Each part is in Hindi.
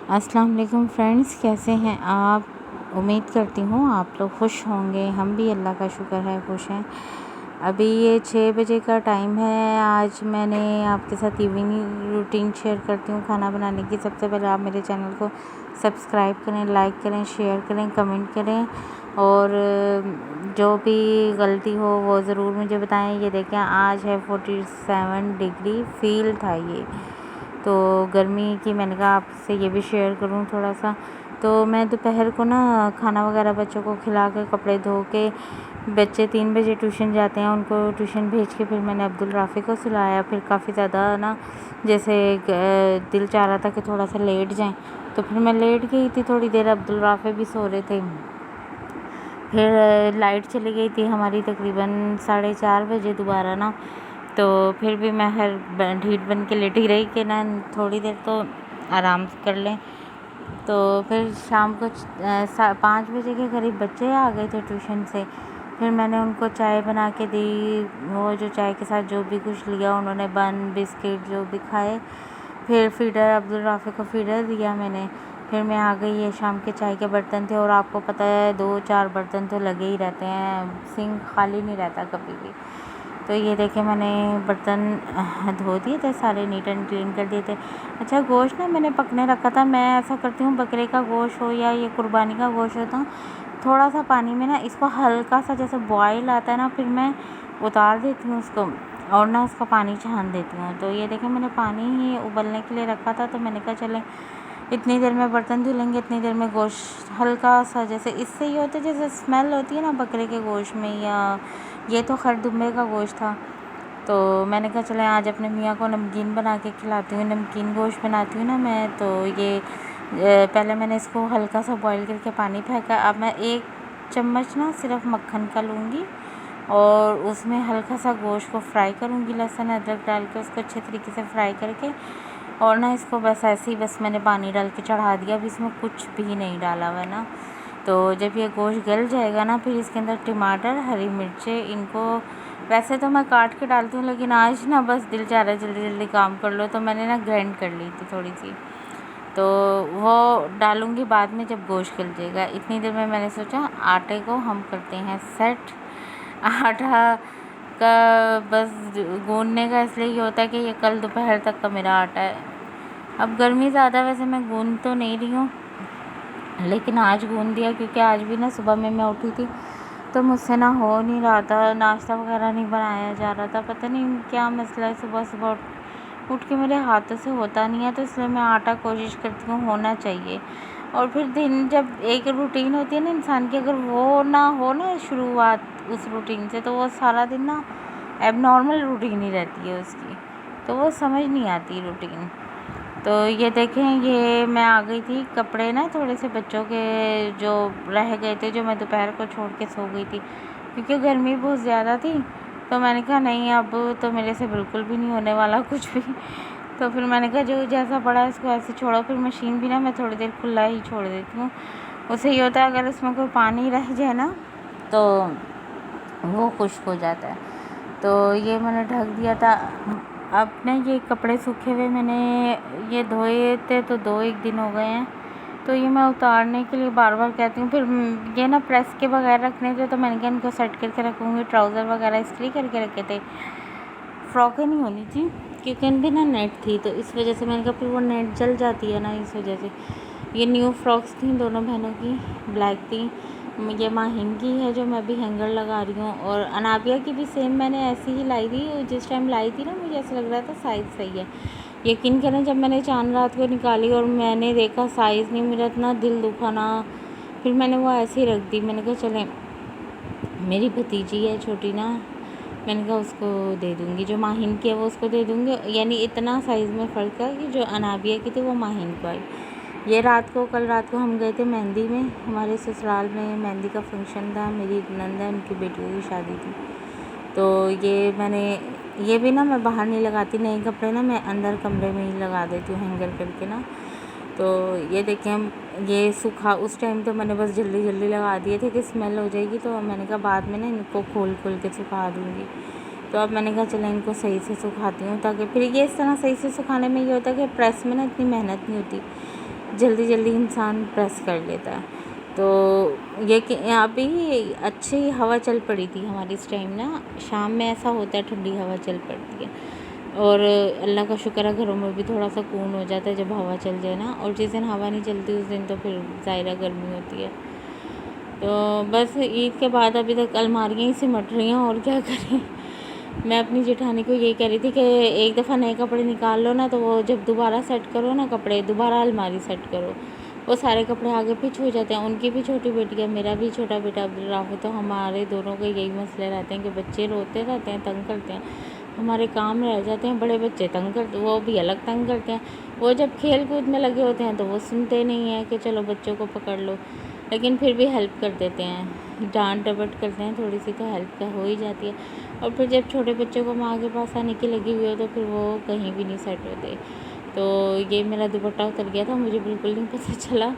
अस्सलाम वालेकुम फ्रेंड्स, कैसे हैं आप। उम्मीद करती हूँ आप लोग खुश होंगे। हम भी अल्लाह का शुक्र है खुश हैं। अभी ये 6 बजे का टाइम है। आज मैंने आपके साथ इवनिंग रूटीन शेयर करती हूँ खाना बनाने की। सबसे पहले आप मेरे चैनल को सब्सक्राइब करें, लाइक करें, शेयर करें, कमेंट करें और जो भी गलती हो वो ज़रूर मुझे बताएं। ये देखें, आज है 47 डिग्री फील था ये, तो गर्मी की मैंने कहा आपसे ये भी शेयर करूँ थोड़ा सा। तो मैं दोपहर को ना खाना वगैरह बच्चों को खिला के, कपड़े धो के, बच्चे 3 बजे ट्यूशन जाते हैं, उनको ट्यूशन भेज के फिर मैंने अब्दुल राफ़ी को सुलाया। फिर काफ़ी ज़्यादा ना जैसे दिल चाह रहा था कि थोड़ा सा लेट जाएं, तो फिर मैं लेट गई थी थोड़ी देर। अब्दुल राफ़ी भी सो रहे थे। फिर लाइट चली गई थी हमारी तकरीबन 4:30 बजे दोबारा ना। तो फिर भी मैं ढीठ बन के लेटी रही कि ना थोड़ी देर तो आराम कर लें। तो फिर शाम को 5 बजे के करीब बच्चे आ गए थे ट्यूशन से। फिर मैंने उनको चाय बना के दी। वो जो चाय के साथ जो भी कुछ लिया उन्होंने, बन बिस्किट जो भी खाए। फिर फीडर अब्दुल राफ़ी को फीडर दिया मैंने। फिर मैं आ गई। ये शाम के चाय के बर्तन थे और आपको पता है 2-4 बर्तन तो लगे ही रहते हैं, सिंक खाली नहीं रहता कभी भी। तो ये देखे मैंने बर्तन धो दिए थे, सारे नीट एंड क्लीन कर दिए थे। अच्छा, गोश्त ना मैंने पकने रखा था। मैं ऐसा करती हूँ, बकरे का गोश्त हो या ये कुर्बानी का गोश्त हो, तो थोड़ा सा पानी में ना इसको हल्का सा जैसे बॉयल आता है ना, फिर मैं उतार देती हूँ उसको और ना उसका पानी छान देती हूँ। तो ये देखें, मैंने पानी ही उबलने के लिए रखा था। तो मैंने कहा चले इतनी देर में बर्तन धुल लेंगे, इतनी देर में गोश्त हल्का सा, जैसे इससे ये होता है जैसे स्मेल होती है ना बकरे के गोश्त में, या ये तो खैर दुम्बे का गोश्त था। तो मैंने कहा चले आज अपने मियाँ को नमकीन बना के खिलाती हूँ, नमकीन गोश्त बनाती हूँ ना मैं। तो ये पहले मैंने इसको हल्का सा बॉईल करके पानी फेंका। अब मैं 1 चम्मच ना सिर्फ मक्खन का लूँगी और उसमें हल्का सा गोश्त को फ्राई करूँगी, लहसुन अदरक डाल के उसको अच्छे तरीके से फ्राई करके। और ना इसको बस ऐसे ही बस मैंने पानी डाल के चढ़ा दिया। अभी इसमें कुछ भी नहीं डाला हुआ है ना। तो जब ये गोश्त गल जाएगा ना, फिर इसके अंदर टमाटर, हरी मिर्चें, इनको वैसे तो मैं काट के डालती हूँ, लेकिन आज ना बस दिल चाह रहा है जल्दी जल्दी काम कर लो, तो मैंने ना ग्राइंड कर ली थी थोड़ी सी। तो वो डालूँगी बाद में जब गोश्त गल जाएगा। इतनी देर में मैंने सोचा आटे को हम करते हैं सेट। आटा का बस गूँदने का इसलिए ये होता है कि ये कल दोपहर तक का मेरा आटा है। अब गर्मी ज़्यादा, वैसे मैं गूँद तो नहीं रही हूँ, लेकिन आज गूँद दिया क्योंकि आज भी ना सुबह में मैं उठी थी तो मुझसे ना हो नहीं रहा था, नाश्ता वगैरह नहीं बनाया जा रहा था। पता नहीं क्या मसला है, सुबह सुबह उठ के मेरे हाथों से होता नहीं है। तो इसलिए मैं आटा कोशिश करती हूँ होना चाहिए। और फिर दिन जब एक रूटीन होती है ना इंसान की, अगर वो ना हो ना शुरुआत उस रूटीन से, तो वो सारा दिन ना एबनॉर्मल रूटीन ही रहती है उसकी, तो वो समझ नहीं आती रूटीन। तो ये देखें, ये मैं आ गई थी। कपड़े ना थोड़े से बच्चों के जो रह गए थे, जो मैं दोपहर को छोड़ के सो गई थी क्योंकि गर्मी बहुत ज़्यादा थी। तो मैंने कहा नहीं, अब तो मेरे से बिल्कुल भी नहीं होने वाला कुछ भी। तो फिर मैंने कहा जो जैसा पड़ा है इसको ऐसे छोड़ो। फिर मशीन भी ना मैं थोड़ी देर खुला ही छोड़ देती हूँ। उससे ये होता है अगर उसमें कोई पानी रह जाए ना तो वो खुश्क हो जाता है। तो ये मैंने ढक दिया था। अब ना ये कपड़े सूखे हुए मैंने ये धोए थे, तो 2-1 दिन हो गए हैं। तो ये मैं उतारने के लिए बार बार कहती हूँ। फिर ये ना प्रेस के बगैर रखने थे, तो मैंने कहा इनको सेट करके रखूँगी। ट्राउज़र वगैरह इस्त्री करके रखे थे, फ्रॉकें नहीं होनी थी क्योंकि इन भी ना नेट थी, तो इस वजह से मैंने कहा फिर वो नेट जल जाती है ना, इस वजह से। ये न्यू फ्रॉक्स थी दोनों बहनों की, ब्लैक थी। ये माहिन की है जो मैं अभी हैंगर लगा रही हूँ, और अनाबिया की भी सेम मैंने ऐसी ही लाई थी। जिस टाइम लाई थी ना मुझे ऐसा लग रहा था साइज़ सही है। यकीन करें, जब मैंने चांद रात को निकाली और मैंने देखा साइज़ नहीं, मेरा इतना दिल दुखा ना। फिर मैंने वो ऐसे ही रख दी। मैंने कहा चलें, मेरी भतीजी है छोटी ना, मैंने कहा उसको दे दूँगी। जो माहिन की है वो उसको दे दूँगी, यानी इतना साइज़ में फ़र्क है कि जो अनाबिया की थी वो माहिन को आई। ये कल रात को हम गए थे मेहंदी में, हमारे ससुराल में मेहंदी का फंक्शन था। मेरी नंद है, उनकी बेटियों की शादी थी। तो ये भी ना मैं बाहर नहीं लगाती, नए कपड़े ना मैं अंदर कमरे में ही लगा देती हूँ हैंगर करके ना। तो ये देखें, हम ये सूखा उस टाइम तो मैंने बस जल्दी जल्दी लगा दिए थे कि स्मेल हो जाएगी, तो मैंने कहा बाद में ना इनको खोल के सुखा दूँगी। तो अब मैंने कहा चलो इनको सही से सुखाती हूँ, ताकि फिर ये इस तरह सही से सुखाने में ये होता है कि प्रेस में ना इतनी मेहनत नहीं होती। जल्दी जल्दी इंसान प्रेस कर लेता है। तो ये कि यहाँ पे ही अच्छी हवा चल पड़ी थी हमारी इस टाइम ना, शाम में ऐसा होता है ठंडी हवा चल पड़ती है। और अल्लाह का शुक्र है घरों में भी थोड़ा सुकून हो जाता है जब हवा चल जाए ना। और जिस दिन हवा नहीं चलती उस दिन तो फिर ज़ाहिर गर्मी होती है। तो बस ईद के बाद अभी तक अलमारियाँ ही सिमट रही हैं और क्या करें। मैं अपनी जेठानी को यही कह रही थी कि एक दफ़ा नए कपड़े निकाल लो ना, तो वो जब दोबारा सेट करो ना कपड़े, दोबारा अलमारी सेट करो, वो सारे कपड़े आगे पीछे हो जाते हैं। उनकी भी छोटी बेटी है, मेरा भी छोटा बेटा अब्दुल राफ़ी, तो हमारे दोनों के यही मसले रहते हैं कि बच्चे रोते रहते हैं, तंग करते हैं, हमारे काम रह जाते हैं, बड़े बच्चे तंग करते, वो भी अलग तंग करते हैं। वो जब खेल कूद में लगे होते हैं तो वो सुनते नहीं हैं कि चलो बच्चों को पकड़ लो, लेकिन फिर भी हेल्प कर देते हैं, डांट डपट करते हैं थोड़ी सी, तो हेल्प का हो ही जाती है। और फिर जब छोटे बच्चों को माँ के पास आने की लगी हुई हो तो फिर वो कहीं भी नहीं सेट होते। तो ये मेरा दुपट्टा उतर गया था, मुझे बिल्कुल नहीं पता चला,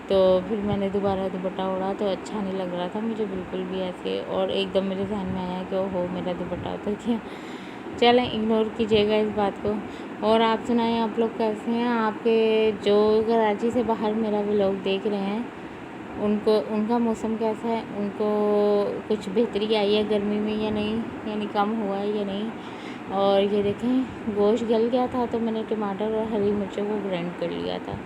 तो फिर मैंने दोबारा दुपट्टा ओढ़ा तो अच्छा नहीं लग रहा था मुझे बिल्कुल भी ऐसे, और एकदम मेरे ध्यान में आया कि ओहो मेरा दुपट्टा उतर गया। चलें, इग्नोर कीजिएगा इस बात को। और आप सुनाएं, आप लोग कैसे हैं? आपके जो कराची से बाहर मेरा व्लॉग देख रहे हैं उनका मौसम कैसा है? उनको कुछ बेहतरी आई है गर्मी में या नहीं, यानी कम हुआ है या नहीं? और ये देखें गोश्त गल गया था तो मैंने टमाटर और हरी मिर्चों को ग्राइंड कर लिया था।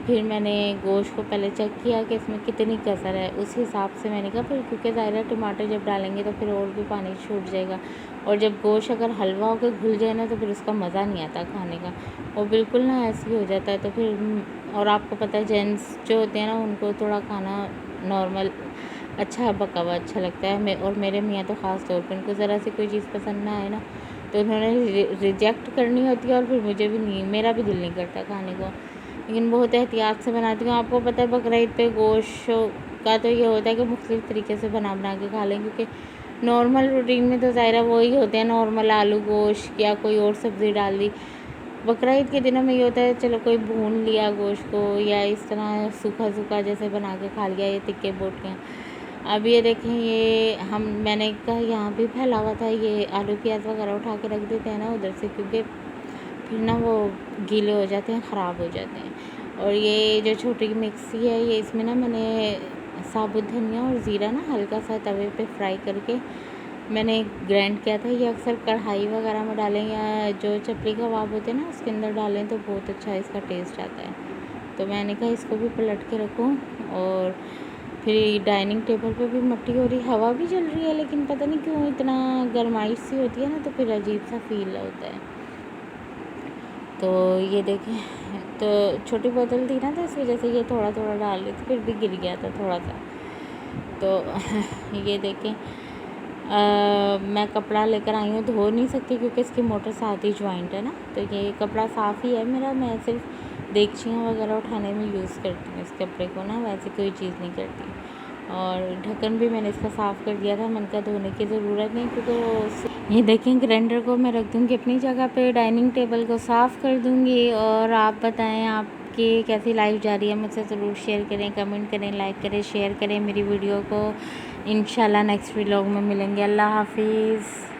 फिर मैंने गोश्त को पहले चेक किया कि इसमें कितनी कसर है, उस हिसाब से मैंने कहा फिर, क्योंकि ज़ाहिर है टमाटर जब डालेंगे तो फिर और भी पानी छूट जाएगा, और जब गोश्त अगर हलवा होकर घुल जाए ना तो फिर उसका मज़ा नहीं आता खाने का, वो बिल्कुल ना ऐसे ही हो जाता है। तो फिर और आपको पता है जेंट्स जो होते हैं ना उनको थोड़ा खाना नॉर्मल अच्छा पका हुआ अच्छा लगता है। और मेरे मियाँ तो ख़ास तौर पर उनको ज़रा सी कोई चीज़ पसंद ना आए ना तो उन्होंने रिजेक्ट करनी होती है, और फिर मुझे भी नहीं, मेरा भी दिल नहीं करता खाने को, लेकिन बहुत एहतियात से बनाती हूँ। आपको पता है बकरा ईद पे गोश्त का तो ये होता है कि मुख्तलिफ़ तरीके से बना के खा लें, क्योंकि नॉर्मल रूटीन में तो ज़ाहिर है वही होते हैं, नॉर्मल आलू गोश्त या कोई और सब्ज़ी डाल दी। बकरा ईद के दिनों में ये होता है चलो कोई भून लिया गोश्त को, या इस तरह सूखा सूखा जैसे बना के खा लिया, ये तिक्के बोटियाँ। अब ये देखें, ये मैंने कहा यहाँ भी फैला हुआ था, ये आलू प्याज वगैरह उठा के रख देते हैं ना उधर से, क्योंकि फिर ना वो गीले हो जाते हैं, ख़राब हो जाते हैं। और ये जो छोटी मिक्सी है, ये इसमें ना मैंने साबुत धनिया और ज़ीरा ना हल्का सा तवे पे फ्राई करके मैंने ग्राइंड किया था। ये अक्सर कढ़ाई वगैरह में डालें या जो चपली कबाब होते हैं ना उसके अंदर डालें तो बहुत अच्छा इसका टेस्ट आता है। तो मैंने कहा इसको भी पलट के रखूँ। और फिर डाइनिंग टेबल पे भी मट्टी हो रही, हवा भी चल रही है, लेकिन पता नहीं क्यों इतना गर्माइश सी होती है ना तो फिर अजीब सा फील होता है। तो ये देखें, तो छोटी बोतल थी ना तो इस वजह से ये थोड़ा थोड़ा डाल रही थी, फिर भी गिर गया था थोड़ा सा। तो ये देखें, मैं कपड़ा लेकर आई हूँ, धो नहीं सकती क्योंकि इसकी मोटर साथ ही जॉइंट है ना, तो ये कपड़ा साफ़ ही है मेरा, मैं सिर्फ देगचियाँ वगैरह उठाने में यूज़ करती हूँ इस कपड़े को ना, वैसे कोई चीज़ नहीं करती। और ढक्कन भी मैंने इसका साफ़ कर दिया था, मैंने कहा धोने की ज़रूरत नहीं, क्योंकि ये देखें ग्राइंडर को मैं रख दूँगी अपनी जगह पे, डाइनिंग टेबल को साफ़ कर दूँगी। और आप बताएं आपकी कैसी लाइफ जा रही है, मुझसे ज़रूर शेयर करें, कमेंट करें, लाइक करें, शेयर करें मेरी वीडियो को। इंशाल्लाह नेक्स्ट व्लॉग में मिलेंगे। अल्लाह हाफिज़।